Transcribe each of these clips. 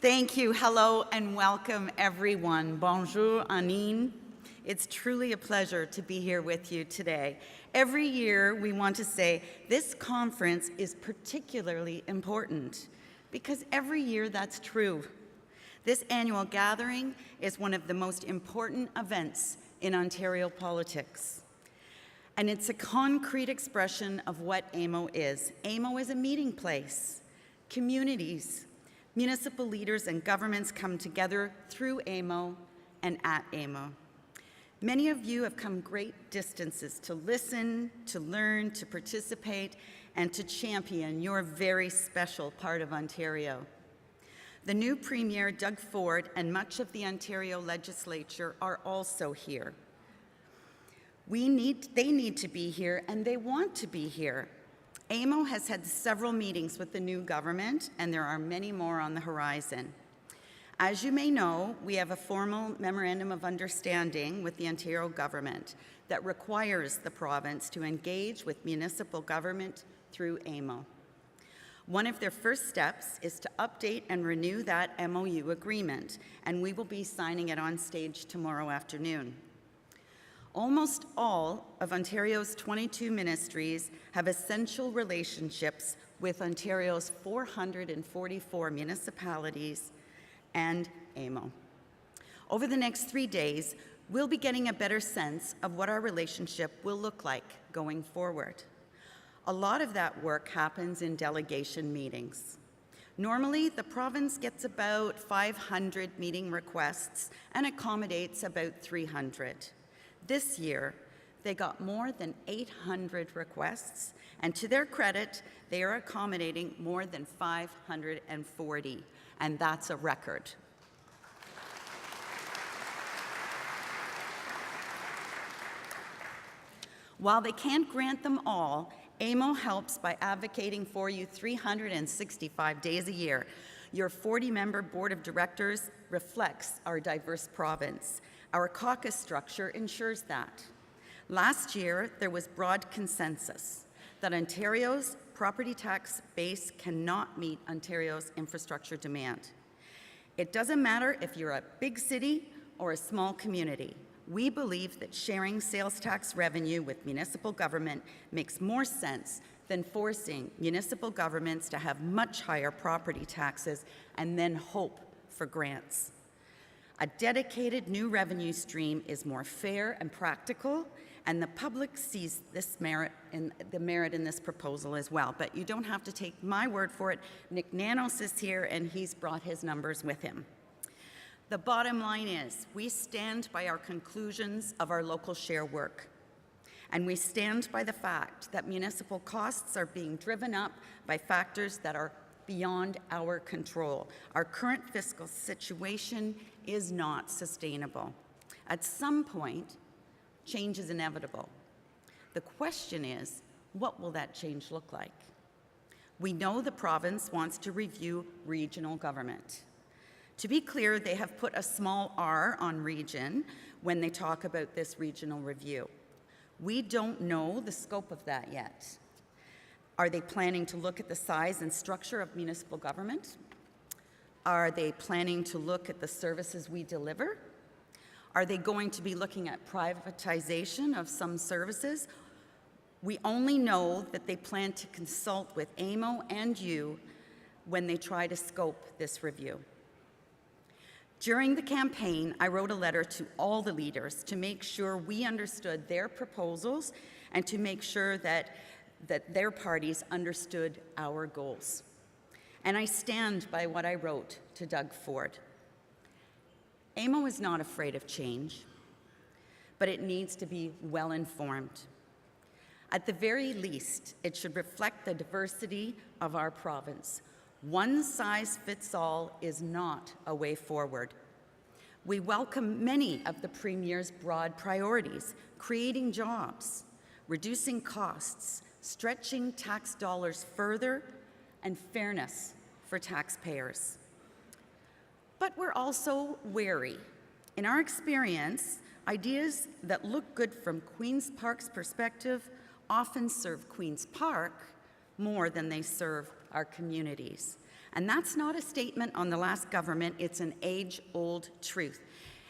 Thank you. Hello and welcome, everyone. Bonjour, Anine. It's truly a pleasure to be here with you today. Every year, we want to say this conference is particularly important because every year that's true. This annual gathering is one of the most important events in Ontario politics. And it's a concrete expression of what AMO is. AMO is a meeting place. Communities, municipal leaders and governments come together through AMO and at AMO. Many of you have come great distances to listen, to learn, to participate, and to champion your very special part of Ontario. The new Premier, Doug Ford, and much of the Ontario legislature are also here. They need to be here, and they want to be here. AMO has had several meetings with the new government, and there are many more on the horizon. As you may know, we have a formal memorandum of understanding with the Ontario government that requires the province to engage with municipal government through AMO. One of their first steps is to update and renew that MOU agreement, and we will be signing it on stage tomorrow afternoon. Almost all of Ontario's 22 ministries have essential relationships with Ontario's 444 municipalities and AMO. Over the next 3 days, we'll be getting a better sense of what our relationship will look like going forward. A lot of that work happens in delegation meetings. Normally, the province gets about 500 meeting requests and accommodates about 300. This year, they got more than 800 requests, and to their credit, they are accommodating more than 540, and that's a record. While they can't grant them all, AMO helps by advocating for you 365 days a year. Your 40-member board of directors reflects our diverse province. Our caucus structure ensures that. Last year, there was broad consensus that Ontario's property tax base cannot meet Ontario's infrastructure demand. It doesn't matter if you're a big city or a small community. We believe that sharing sales tax revenue with municipal government makes more sense than forcing municipal governments to have much higher property taxes and then hope for grants. A dedicated new revenue stream is more fair and practical, and the public sees the merit in this proposal as well. But you don't have to take my word for it. Nick Nanos is here, and he's brought his numbers with him. The bottom line is, we stand by our conclusions of our local share work, and we stand by the fact that municipal costs are being driven up by factors that are beyond our control. Our current fiscal situation is not sustainable. At some point, change is inevitable. The question is, what will that change look like? We know the province wants to review regional government. To be clear, they have put a small r on region when they talk about this regional review. We don't know the scope of that yet. Are they planning to look at the size and structure of municipal government? Are they planning to look at the services we deliver? Are they going to be looking at privatization of some services? We only know that they plan to consult with AMO and you when they try to scope this review. During the campaign, I wrote a letter to all the leaders to make sure we understood their proposals and to make sure that their parties understood our goals. And I stand by what I wrote to Doug Ford. AMO is not afraid of change, but it needs to be well-informed. At the very least, it should reflect the diversity of our province. One size fits all is not a way forward. We welcome many of the Premier's broad priorities: creating jobs, reducing costs, stretching tax dollars further, and fairness for taxpayers. But we're also wary. In our experience, ideas that look good from Queen's Park's perspective often serve Queen's Park more than they serve our communities. And that's not a statement on the last government, it's an age-old truth.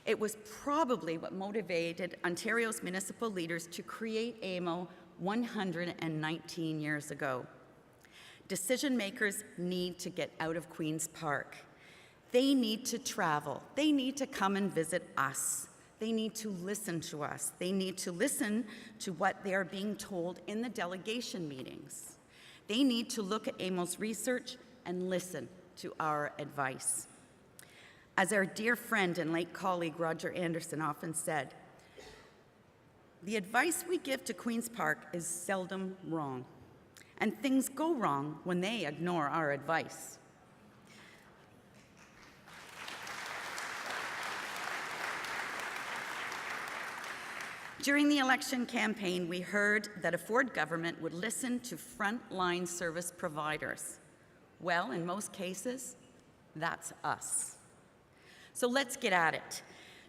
It was probably what motivated Ontario's municipal leaders to create AMO 119 years ago. Decision makers need to get out of Queen's Park. They need to travel. They need to come and visit us. They need to listen to us. They need to listen to what they are being told in the delegation meetings. They need to look at AMO's research and listen to our advice. As our dear friend and late colleague Roger Anderson often said, the advice we give to Queen's Park is seldom wrong, and things go wrong when they ignore our advice. During the election campaign, we heard that a Ford government would listen to frontline service providers. Well, in most cases, that's us. So let's get at it.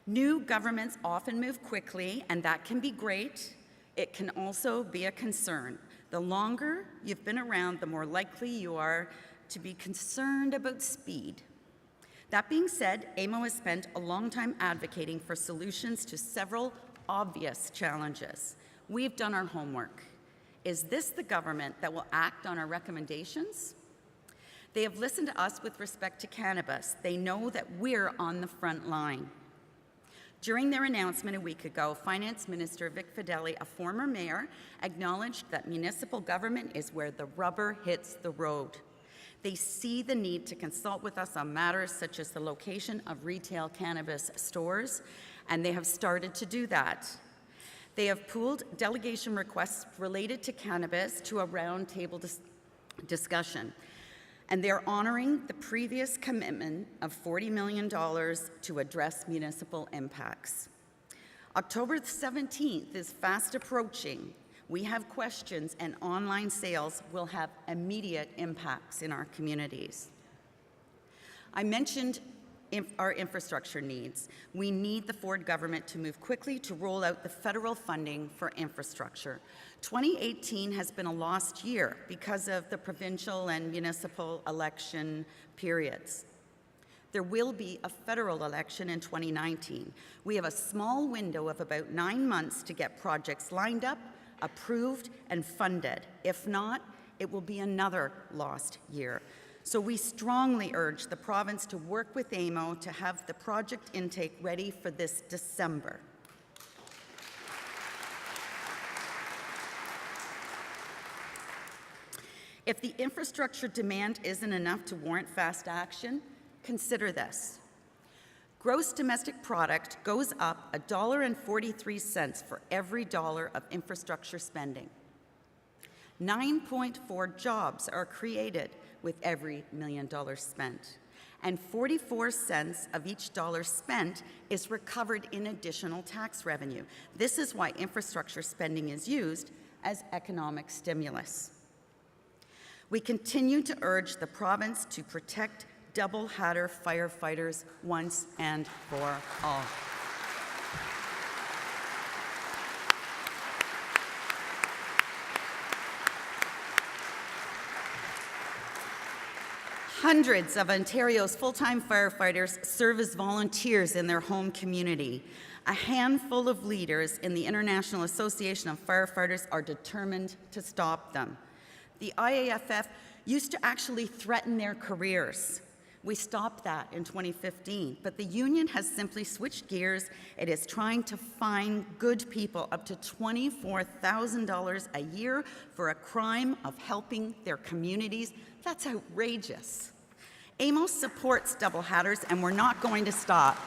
New governments often move quickly, and that can be great. It can also be a concern. The longer you've been around, the more likely you are to be concerned about speed. That being said, AMO has spent a long time advocating for solutions to several obvious challenges. We've done our homework. Is this the government that will act on our recommendations? They have listened to us with respect to cannabis. They know that we're on the front line. During their announcement a week ago, Finance Minister Vic Fedeli, a former mayor, acknowledged that municipal government is where the rubber hits the road. They see the need to consult with us on matters such as the location of retail cannabis stores, and they have started to do that. They have pooled delegation requests related to cannabis to a roundtable discussion, and they're honoring the previous commitment of $40 million to address municipal impacts. October 17th is fast approaching. We have questions, and online sales will have immediate impacts in our communities. I mentioned our infrastructure needs. We need the Ford government to move quickly to roll out the federal funding for infrastructure. 2018 has been a lost year because of the provincial and municipal election periods. There will be a federal election in 2019. We have a small window of about 9 months to get projects lined up, approved, and funded. If not, it will be another lost year. So we strongly urge the province to work with AMO to have the project intake ready for this December. If the infrastructure demand isn't enough to warrant fast action, consider this. Gross domestic product goes up $1.43 for every dollar of infrastructure spending. 9.4 jobs are created with every $1 million spent, and 44 cents of each dollar spent is recovered in additional tax revenue. This is why infrastructure spending is used as economic stimulus. We continue to urge the province to protect double-hatter firefighters once and for all. Hundreds of Ontario's full-time firefighters serve as volunteers in their home community. A handful of leaders in the International Association of Firefighters are determined to stop them. The IAFF used to actually threaten their careers. We stopped that in 2015, but the union has simply switched gears. It is trying to fine good people up to $24,000 a year for a crime of helping their communities. That's outrageous. AMO supports double hatters, and we're not going to stop.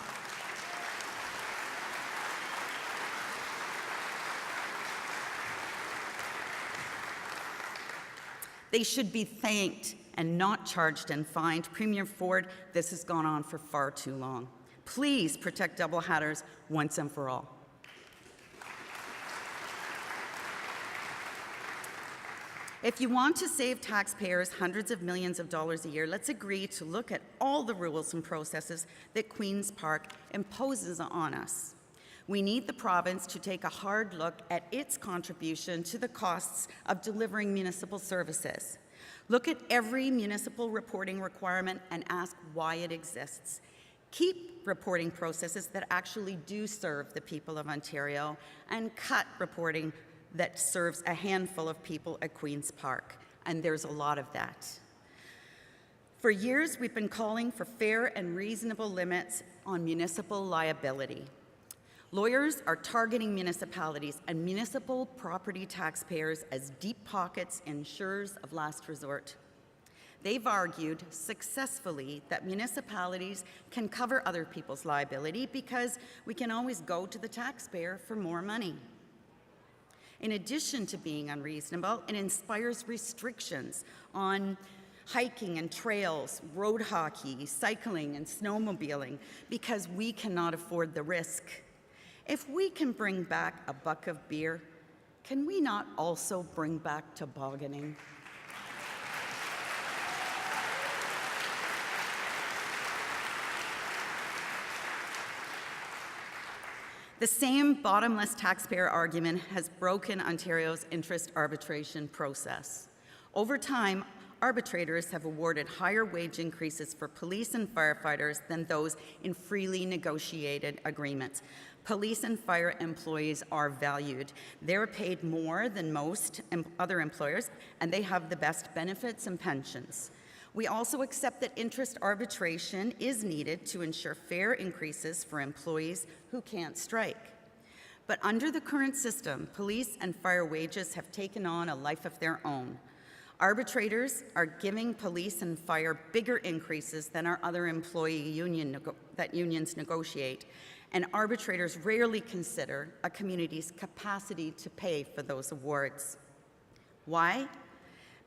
They should be thanked and not charged and fined. Premier Ford, this has gone on for far too long. Please protect double hatters once and for all. If you want to save taxpayers hundreds of millions of dollars a year, let's agree to look at all the rules and processes that Queen's Park imposes on us. We need the province to take a hard look at its contribution to the costs of delivering municipal services. Look at every municipal reporting requirement and ask why it exists. Keep reporting processes that actually do serve the people of Ontario, and cut reporting that serves a handful of people at Queen's Park, and there's a lot of that. For years, we've been calling for fair and reasonable limits on municipal liability. Lawyers are targeting municipalities and municipal property taxpayers as deep pockets insurers of last resort. They've argued successfully that municipalities can cover other people's liability because we can always go to the taxpayer for more money. In addition to being unreasonable, it inspires restrictions on hiking and trails, road hockey, cycling and snowmobiling because we cannot afford the risk. If we can bring back a buck of beer, can we not also bring back tobogganing? The same bottomless taxpayer argument has broken Ontario's interest arbitration process. Over time, arbitrators have awarded higher wage increases for police and firefighters than those in freely negotiated agreements. Police and fire employees are valued. They're paid more than most other employers, and they have the best benefits and pensions. We also accept that interest arbitration is needed to ensure fair increases for employees who can't strike. But under the current system, police and fire wages have taken on a life of their own. Arbitrators are giving police and fire bigger increases than our other employee unions negotiate, and arbitrators rarely consider a community's capacity to pay for those awards. Why?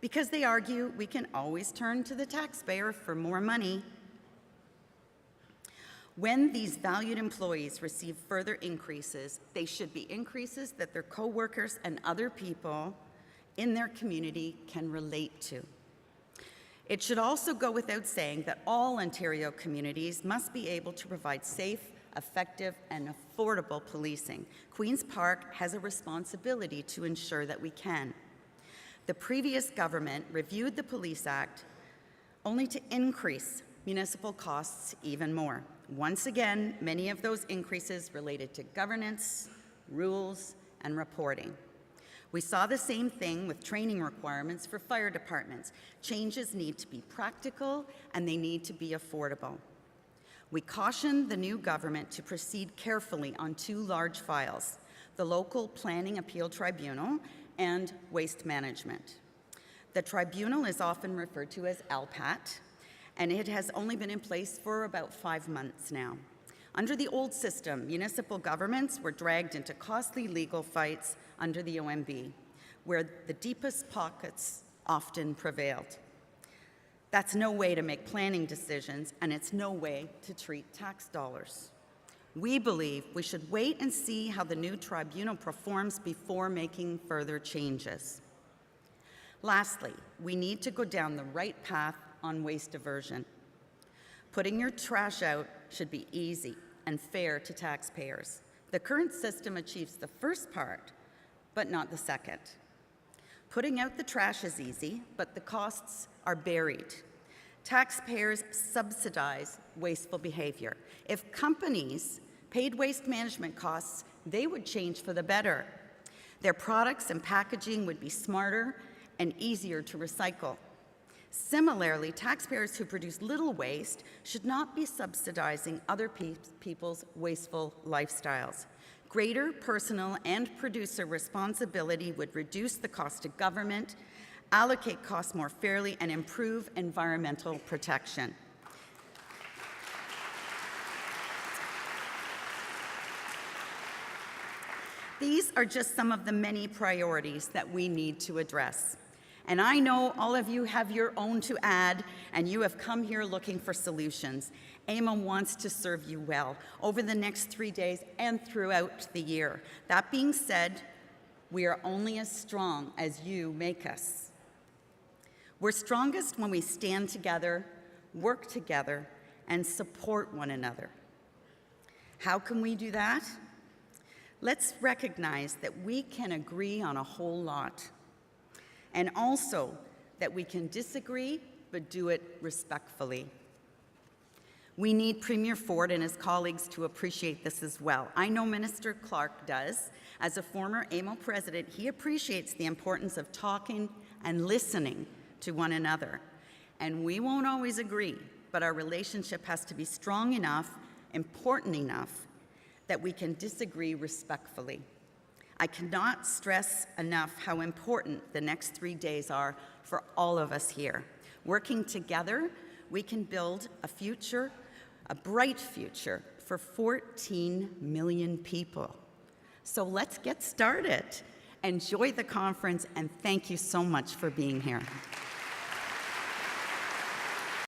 Because they argue we can always turn to the taxpayer for more money. When these valued employees receive further increases, they should be increases that their co-workers and other people in their community can relate to. It should also go without saying that all Ontario communities must be able to provide safe, effective, and affordable policing. Queen's Park has a responsibility to ensure that we can. The previous government reviewed the Police Act only to increase municipal costs even more. Once again, many of those increases related to governance, rules, and reporting. We saw the same thing with training requirements for fire departments. Changes need to be practical and they need to be affordable. We cautioned the new government to proceed carefully on two large files, the Local Planning Appeal Tribunal and Waste Management. The tribunal is often referred to as LPAT, and it has only been in place for about 5 months now. Under the old system, municipal governments were dragged into costly legal fights under the OMB, where the deepest pockets often prevailed. That's no way to make planning decisions, and it's no way to treat tax dollars. We believe we should wait and see how the new tribunal performs before making further changes. Lastly, we need to go down the right path on waste diversion. Putting your trash out should be easy and fair to taxpayers. The current system achieves the first part, but not the second. Putting out the trash is easy, but the costs are buried. Taxpayers subsidize wasteful behavior. If companies paid waste management costs, they would change for the better. Their products and packaging would be smarter and easier to recycle. Similarly, taxpayers who produce little waste should not be subsidizing other people's wasteful lifestyles. Greater personal and producer responsibility would reduce the cost to government, allocate costs more fairly, and improve environmental protection. These are just some of the many priorities that we need to address. And I know all of you have your own to add, and you have come here looking for solutions. AMO wants to serve you well over the next 3 days and throughout the year. That being said, we are only as strong as you make us. We're strongest when we stand together, work together, and support one another. How can we do that? Let's recognize that we can agree on a whole lot, and also that we can disagree, but do it respectfully. We need Premier Ford and his colleagues to appreciate this as well. I know Minister Clark does. As a former AMO president, he appreciates the importance of talking and listening to one another. And we won't always agree, but our relationship has to be strong enough, important enough, that we can disagree respectfully. I cannot stress enough how important the next 3 days are for all of us here. Working together, we can build a future, a bright future for 14 million people. So let's get started. Enjoy the conference, and thank you so much for being here.